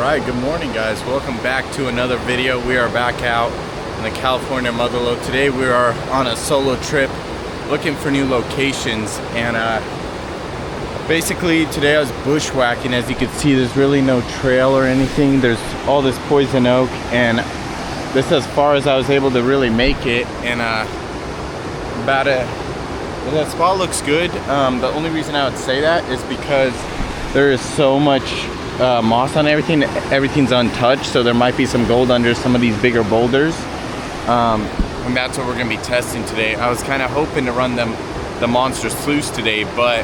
Alright, good morning guys. Welcome back to another video. We are back out in the California motherlode. Today we are on a solo trip looking for new locations, and basically today I was bushwhacking. As you can see, there's really no trail or anything. There's all this poison oak, and this is as far as I was able to really make it. And that spot looks good. The only reason I would say that is because there is so much moss on everything. Everything's untouched, so there might be some gold under some of these bigger boulders, and that's what we're gonna be testing today. I was kind of hoping to run the monster sluice today, but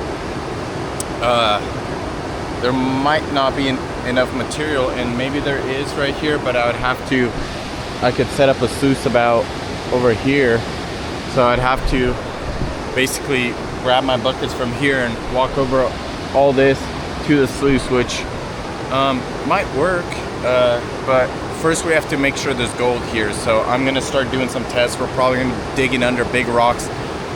there might not be enough material, and maybe there is right here, but I could set up a sluice about over here, so I'd have to basically grab my buckets from here and walk over all this to the sluice, which might work, but first we have to make sure there's gold here. So I'm gonna start doing some tests. We're probably gonna be digging under big rocks.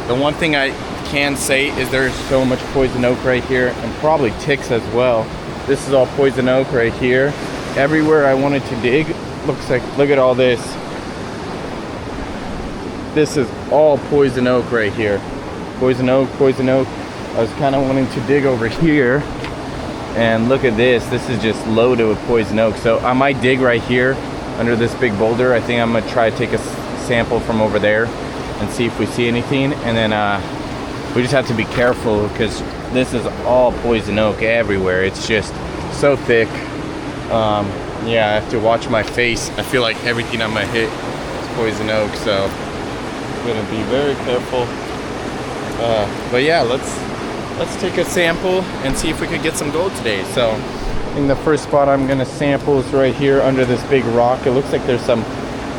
The one thing I can say is there's so much poison oak right here, and probably ticks as well. This is all poison oak right here. Everywhere I wanted to dig, looks like, look at all this. This is all poison oak right here. Poison oak, poison oak. I was kind of wanting to dig over here, and look at this. This is just loaded with poison oak. So I might dig right here under this big boulder. I think I'm gonna try to take a sample from over there and see if we see anything. And then we just have to be careful because this is all poison oak everywhere. It's just so thick. Yeah, I have to watch my face. I feel like everything I'm gonna hit is poison oak, so I'm gonna be very careful. But yeah, let's take a sample and see if we could get some gold today. So I think the first spot I'm gonna sample is right here under this big rock. It looks like there's some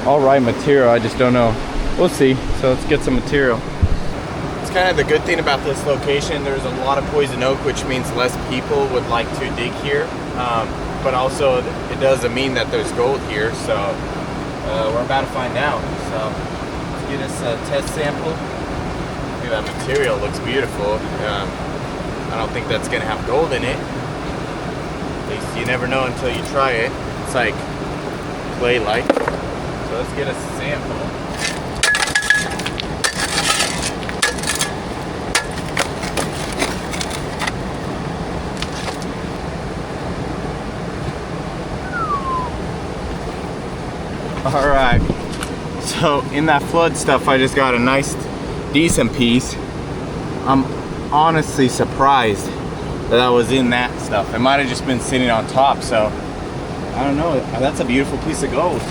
all right material. I just don't know. We'll see. So let's get some material. It's kind of the good thing about this location. There's a lot of poison oak, which means less people would like to dig here. But also it doesn't mean that there's gold here. So we're about to find out. So let's get us a test sample. That material looks beautiful. I don't think that's gonna have gold in it. At least you never know until you try it. It's like clay-like. So let's get a sample. All right. So in that flood stuff, I just got a nice decent piece. I'm honestly surprised that was in that stuff. It might have just been sitting on top, so I don't know. That's a beautiful piece of gold.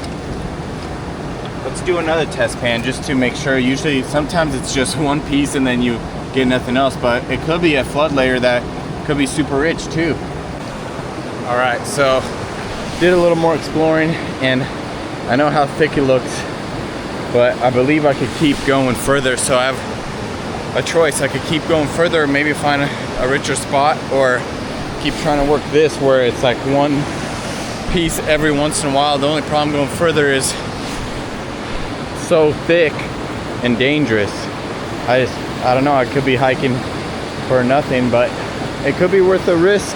Let's do another test pan just to make sure. Usually sometimes it's just one piece and then you get nothing else, but it could be a flood layer that could be super rich too. All right, so did a little more exploring, and I know how thick it looks, but I believe I could keep going further. So I have a choice. I could keep going further, maybe find a richer spot, or keep trying to work this where it's like one piece every once in a while. The only problem going further is so thick and dangerous. I don't know, I could be hiking for nothing, but it could be worth the risk,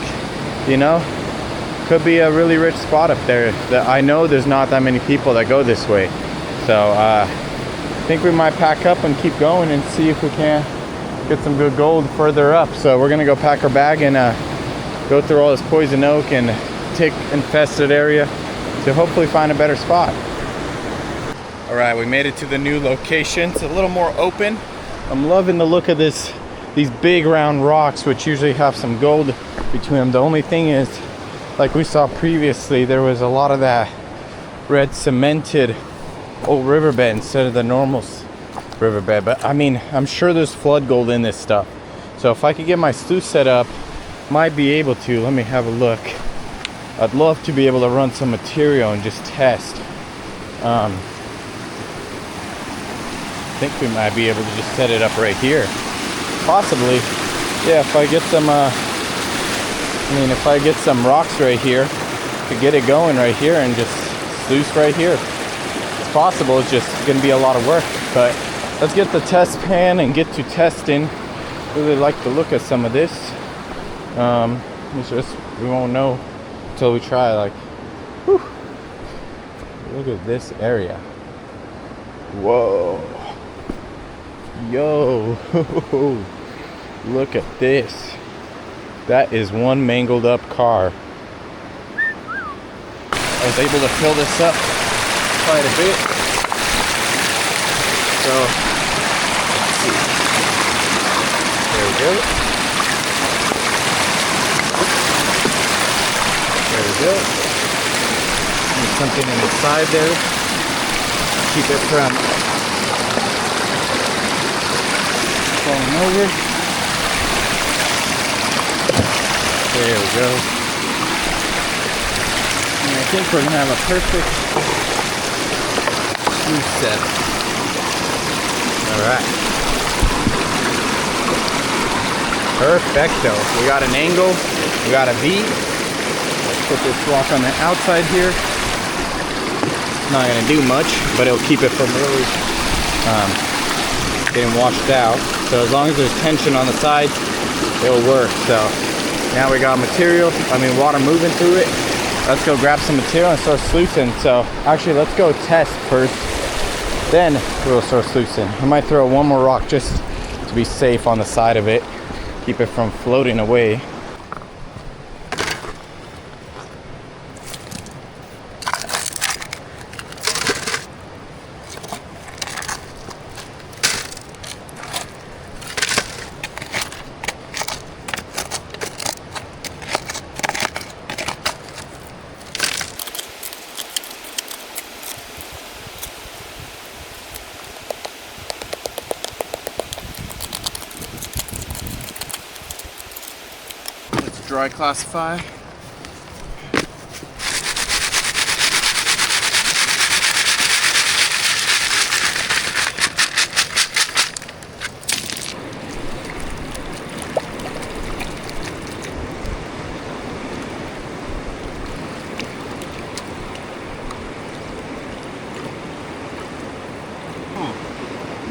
you know? Could be a really rich spot up there that I know there's not that many people that go this way. So I think we might pack up and keep going and see if we can get some good gold further up. So we're gonna go pack our bag and go through all this poison oak and tick infested area to hopefully find a better spot. All right, we made it to the new location. It's a little more open. I'm loving the look of these big round rocks, which usually have some gold between them. The only thing is, like we saw previously, there was a lot of that red cemented old riverbed instead of the normal riverbed. But I mean, I'm sure there's flood gold in this stuff. So if I could get my sluice set up, might be able to. Let me have a look. I'd love to be able to run some material and just test. I think we might be able to just set it up right here. Possibly. Yeah, if I get some if I get some rocks right here, to get it going right here and just sluice right here. It's possible. It's just gonna be a lot of work, but let's get the test pan and get to testing. Really like the look of some of this. It's just, we won't know until we try. Like, Look at this area. Whoa. Yo. Look at this. That is one mangled up car. I was able to fill this up quite a bit. So, let's see. There we go. There we go. Need something in the side there. Keep it from falling over. There we go. And I think we're gonna have a perfect sluice set. Alright. Perfecto. We got an angle, we got a V. Let's put this block on the outside here. Not gonna do much, but it'll keep it from really getting washed out. So as long as there's tension on the sides, it'll work. So now we got water moving through it. Let's go grab some material and start sluicing. So actually, let's go test first, then we'll start sluicing. I might throw one more rock just to be safe on the side of it, keep it from floating away. Dry classify.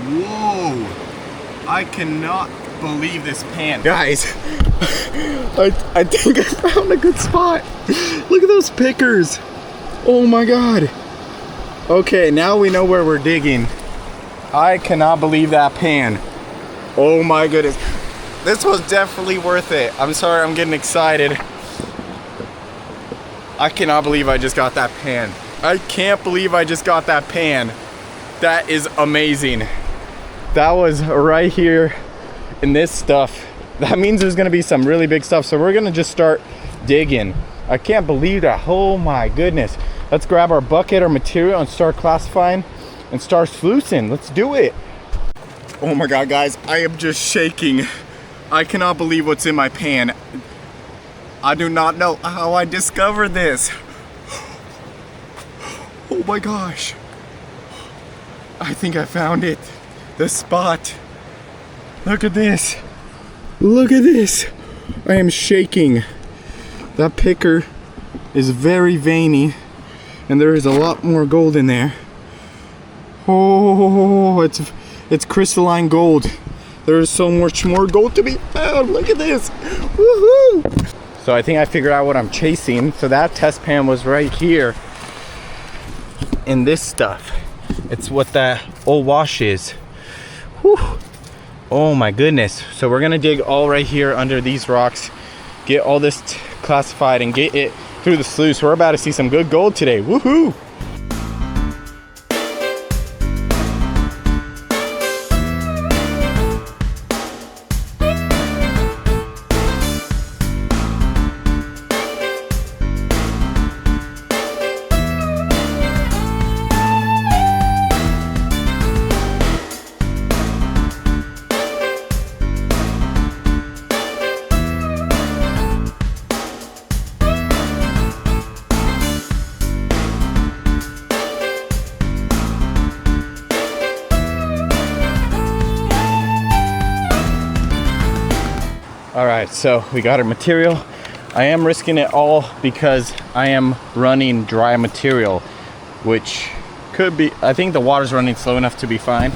Whoa! I cannot believe this pan. Guys, I think I found a good spot. Look at those pickers. Oh my god. Okay, now we know where we're digging. I cannot believe that pan. Oh my goodness. This was definitely worth it. I'm sorry, I'm getting excited. I cannot believe I just got that pan. I can't believe I just got that pan. That is amazing. That was right here in this stuff. That means there's gonna be some really big stuff. So we're gonna just start digging. I can't believe that. Oh my goodness. Let's grab our bucket or material and start classifying and start sluicing. Let's do it. Oh my god, guys, I am just shaking. I cannot believe what's in my pan. I do not know how I discovered this. Oh my gosh. I think I found it. The spot. Look at this. Look at this. I am shaking. That picker is very veiny and there is a lot more gold in there. Oh, it's crystalline gold. There is so much more gold to be found. Look at this. Woohoo! So I think I figured out what I'm chasing. So that test pan was right here in this stuff. It's what that old wash is. Whew. Oh my goodness. So we're gonna dig all right here under these rocks, get all this classified and get it through the sluice. We're about to see some good gold today. Woohoo! All right, so we got our material. I am risking it all because I am running dry material, which could be, I think the water's running slow enough to be fine.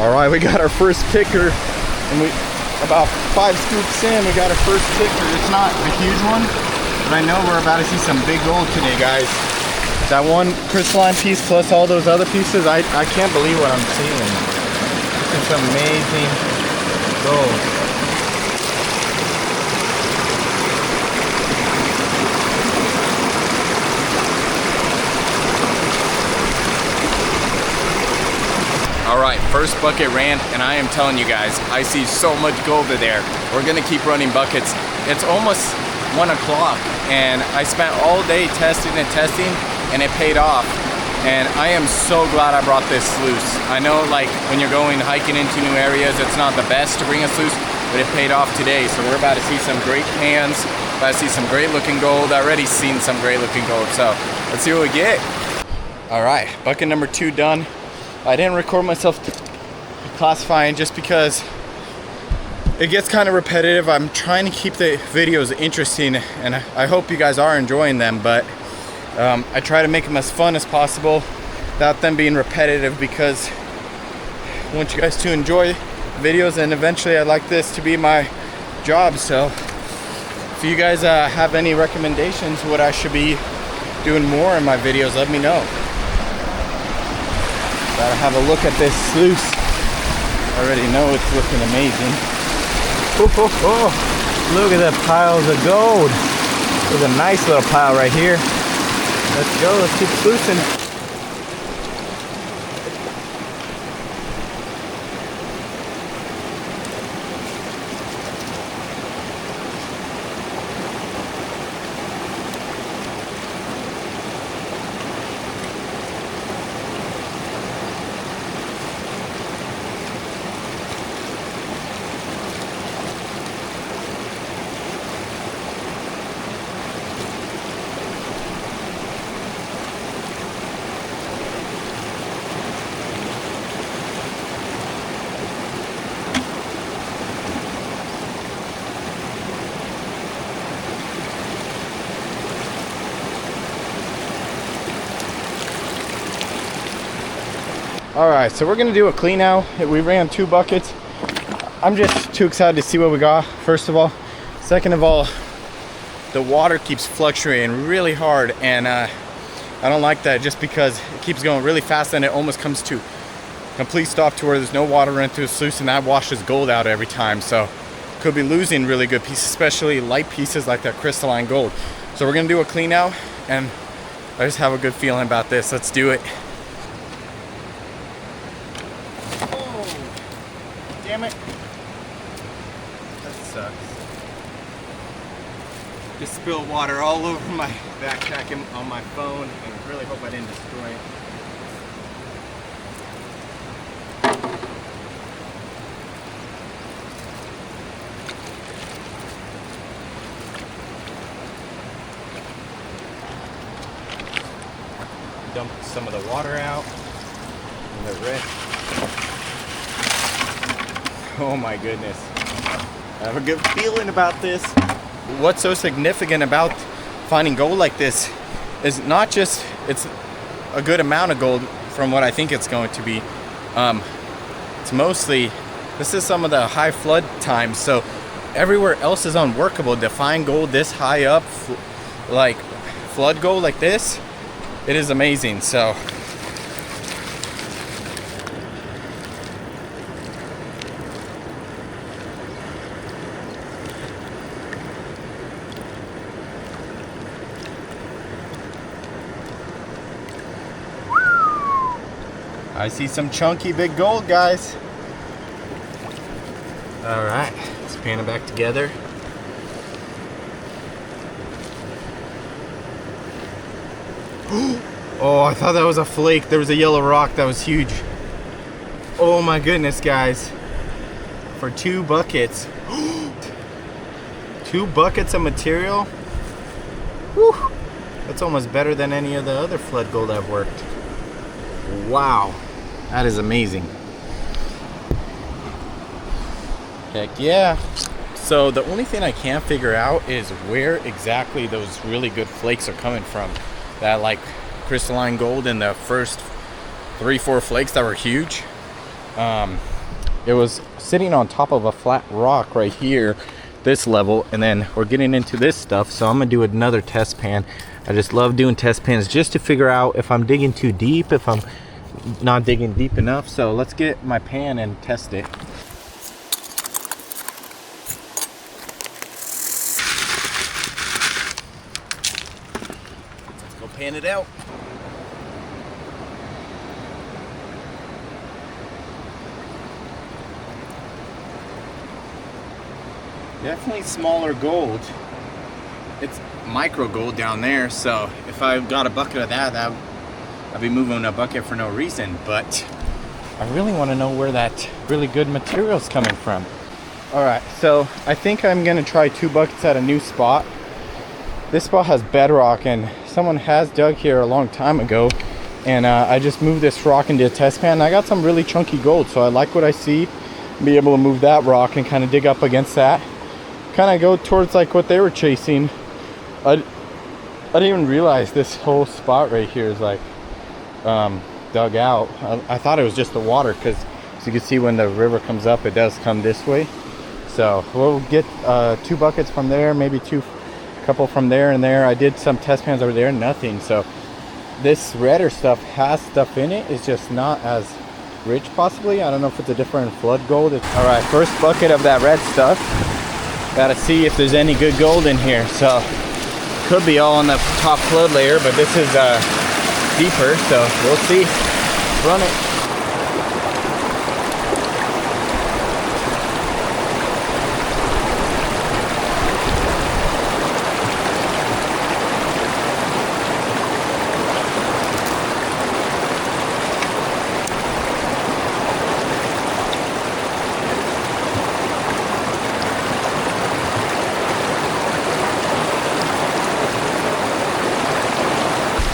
All right, we got our first picker, and we about 5 scoops in, we got our first picker. It's not a huge one, but I know we're about to see some big gold today, guys. That one crystalline piece plus all those other pieces, I can't believe what I'm seeing. This is amazing gold. All right, first bucket ran, and I am telling you guys, I see so much gold there. We're gonna keep running buckets. It's almost 1 o'clock, and I spent all day testing and testing, and it paid off. And I am so glad I brought this sluice. I know, like, when you're going hiking into new areas, it's not the best to bring a sluice, but it paid off today. So we're about to see some great pans, about to see some great looking gold. I already seen some great looking gold, so let's see what we get. All right, bucket number 2 done. I didn't record myself classifying just because it gets kind of repetitive. I'm trying to keep the videos interesting, and I hope you guys are enjoying them, but I try to make them as fun as possible without them being repetitive, because I want you guys to enjoy videos, and eventually I'd like this to be my job. So if you guys have any recommendations what I should be doing more in my videos, let me know. Gotta have a look at this sluice. I already know it's looking amazing. Look at the piles of gold. There's a nice little pile right here. Let's go, let's keep sluicing. All right, so we're gonna do a clean out. We ran 2 buckets. I'm just too excited to see what we got, first of all. Second of all, the water keeps fluctuating really hard, and I don't like that, just because it keeps going really fast and it almost comes to complete stop to where there's no water running through the sluice, and that washes gold out every time. So could be losing really good pieces, especially light pieces like that crystalline gold. So we're gonna do a clean out, and I just have a good feeling about this. Let's do it. Damn it. That sucks. Just spilled water all over my backpack and on my phone, and really hope I didn't destroy it. Dump some of the water out and the rest. Oh my goodness. I have a good feeling about this. What's so significant about finding gold like this is not just it's a good amount of gold from what I think it's going to be. It's mostly, this is some of the high flood times, so everywhere else is unworkable. To find gold this high up, like flood gold like this, it is amazing. So I see some chunky big gold, guys. All right, let's pan it back together. Oh, I thought that was a flake. There was a yellow rock that was huge. Oh my goodness, guys. For 2 buckets. 2 buckets of material. Whew. That's almost better than any of the other flood gold I've worked. Wow, that is amazing. Heck yeah. So the only thing I can't figure out is where exactly those really good flakes are coming from. That like crystalline gold in the first 3-4 flakes that were huge. it was sitting on top of a flat rock right here, this level, and then we're getting into this stuff. So I'm gonna do another test pan. I just love doing test pans just to figure out if I'm digging too deep, if I'm not digging deep enough. So let's get my pan and test it. Let's go pan it out. Definitely smaller gold. It's micro gold down there, so if I got a bucket of that, I'd be moving a bucket for no reason. But I really want to know where that really good material is coming from. All right, so I think I'm gonna try 2 buckets at a new spot. This spot has bedrock, and someone has dug here a long time ago, and I just moved this rock into a test pan. I got some really chunky gold, so I like what I see. Be able to move that rock and kind of dig up against that, kind of go towards like what they were chasing. I didn't even realize this whole spot right here is like dug out. I thought it was just the water, because as you can see, when the river comes up, it does come this way. So we'll get 2 buckets from there, maybe a couple from there and there. I did some test pans over there, nothing. So this redder stuff has stuff in it. It's just not as rich, possibly. I don't know if it's a different flood gold. All right, first bucket of that red stuff. Gotta see if there's any good gold in here. So could be all on the top flood layer, but this is deeper, so we'll see. Run it.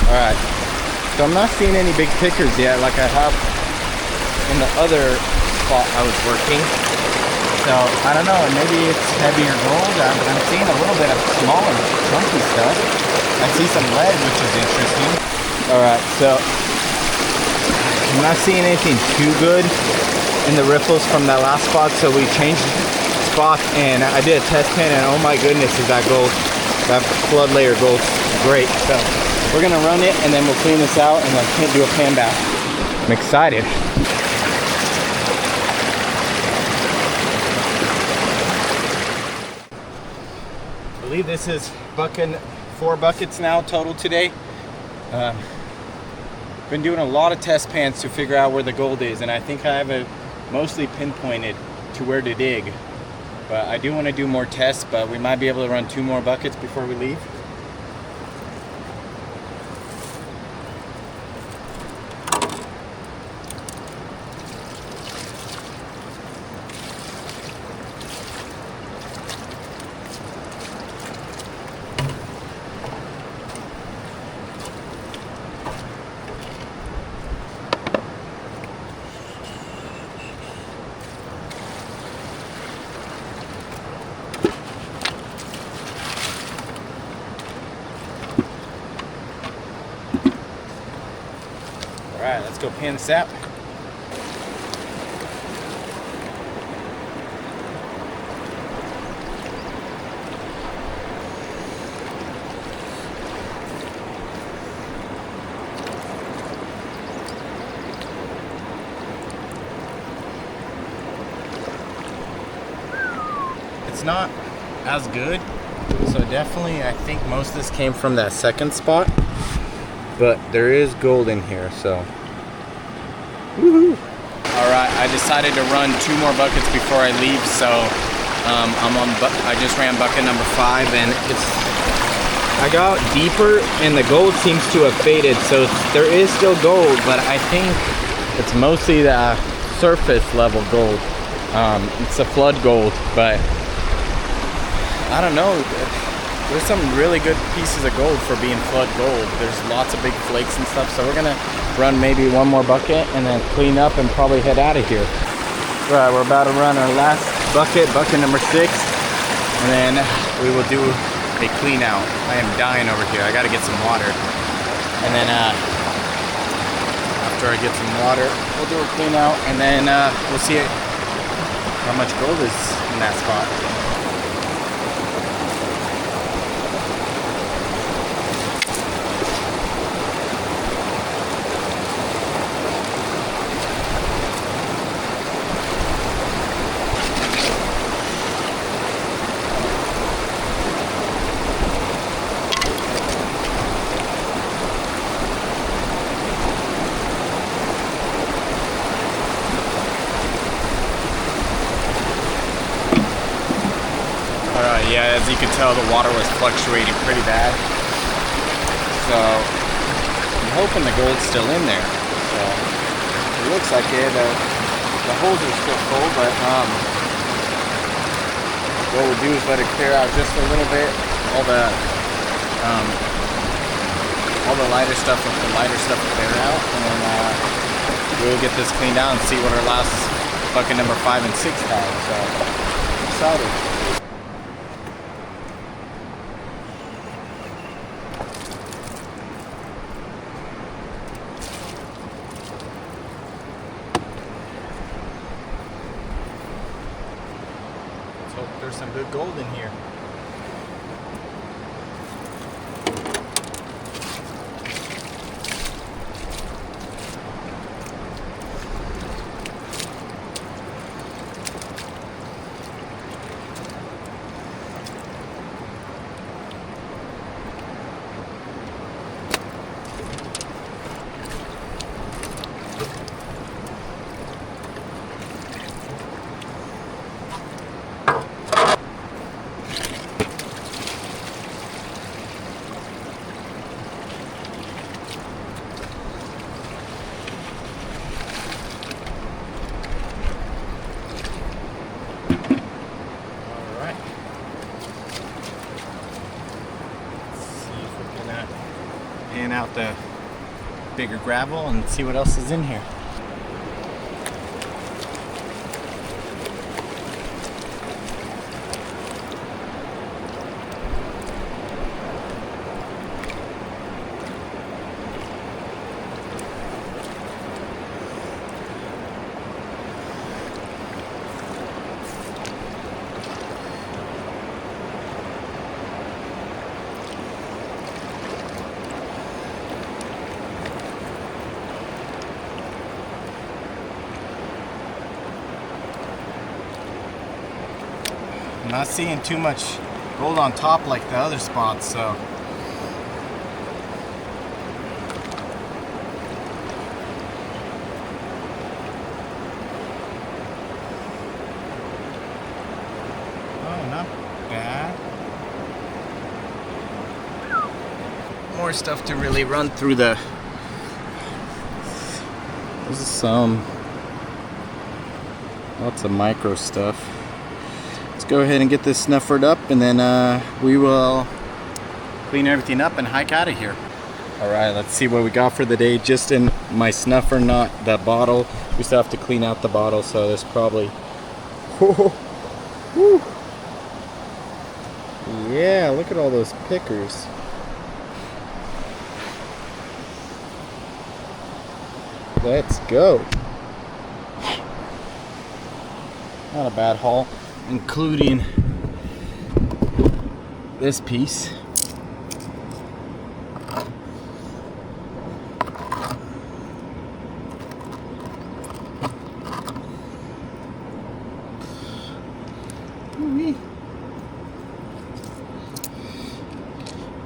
Alright, so I'm not seeing any big pickers yet like I have in the other spot I was working. So I don't know, maybe it's heavier gold. I'm seeing a little bit of smaller chunky stuff. I see some lead, which is interesting. Alright, so I'm not seeing anything too good in the riffles from that last spot, so we changed spots and I did a test pan, and oh my goodness, is that gold, that flood layer gold great. So we're gonna run it and then we'll clean this out and then do a pan bath. I'm excited. I believe this is 4 buckets now total today. Been doing a lot of test pans to figure out where the gold is, and I think I have it mostly pinpointed to where to dig. But I do want to do more tests, but we might be able to run 2 more buckets before we leave. Alright, let's go pan the sap. It's not as good, so definitely I think most of this came from that second spot, but there is gold in here, so woohoo. All right, I decided to run 2 more buckets before I leave, so I just ran bucket number 5, and I got deeper and the gold seems to have faded, so there is still gold, but I think it's mostly the surface level gold. It's a flood gold, but I don't know. There's some really good pieces of gold for being flood gold. There's lots of big flakes and stuff, so we're gonna run maybe 1 more bucket and then clean up and probably head out of here. Right, we're about to run our last bucket, bucket number 6, and then we will do a clean out. I am dying over here. I gotta get some water. And then after I get some water, we'll do a clean out, and then we'll see how much gold is in that spot. Yeah, as you can tell, the water was fluctuating pretty bad. So I'm hoping the gold's still in there. So it looks like it. The holes are still full, but what we'll do is let it clear out just a little bit. All the lighter stuff will clear out, and then we'll get this cleaned out and see what our last bucket number 5 and 6 have. So I'm excited. There's some good gold in here. Pan out the bigger gravel and see what else is in here. I'm not seeing too much gold on top like the other spots, so oh, not bad. More stuff to really run through the. This is some lots of micro stuff. Go ahead and get this snuffered up, and then we will clean everything up and hike out of here. All right, let's see what we got for the day. Just in my snuffer, not the bottle. We still have to clean out the bottle, so there's probably yeah, look at all those pickers. Let's go. Not a bad haul, including this piece.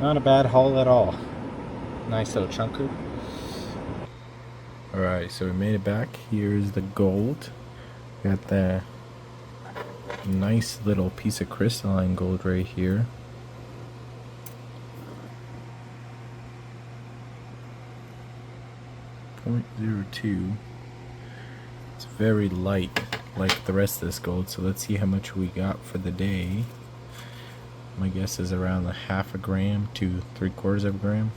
Not a bad haul at all. Nice little chunker. Alright, so we made it back. Here's the gold. Got the nice little piece of crystalline gold right here. .02. It's very light like the rest of this gold, so let's see how much we got for the day. My guess is around a half a gram to 3/4 of a gram.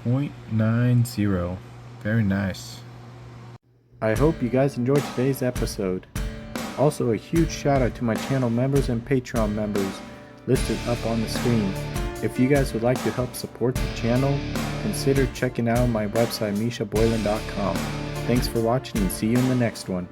.90. Very nice. I hope you guys enjoyed today's episode. Also, a huge shout out to my channel members and Patreon members listed up on the screen. If you guys would like to help support the channel, consider checking out my website mishaboylan.com. Thanks for watching and see you in the next one.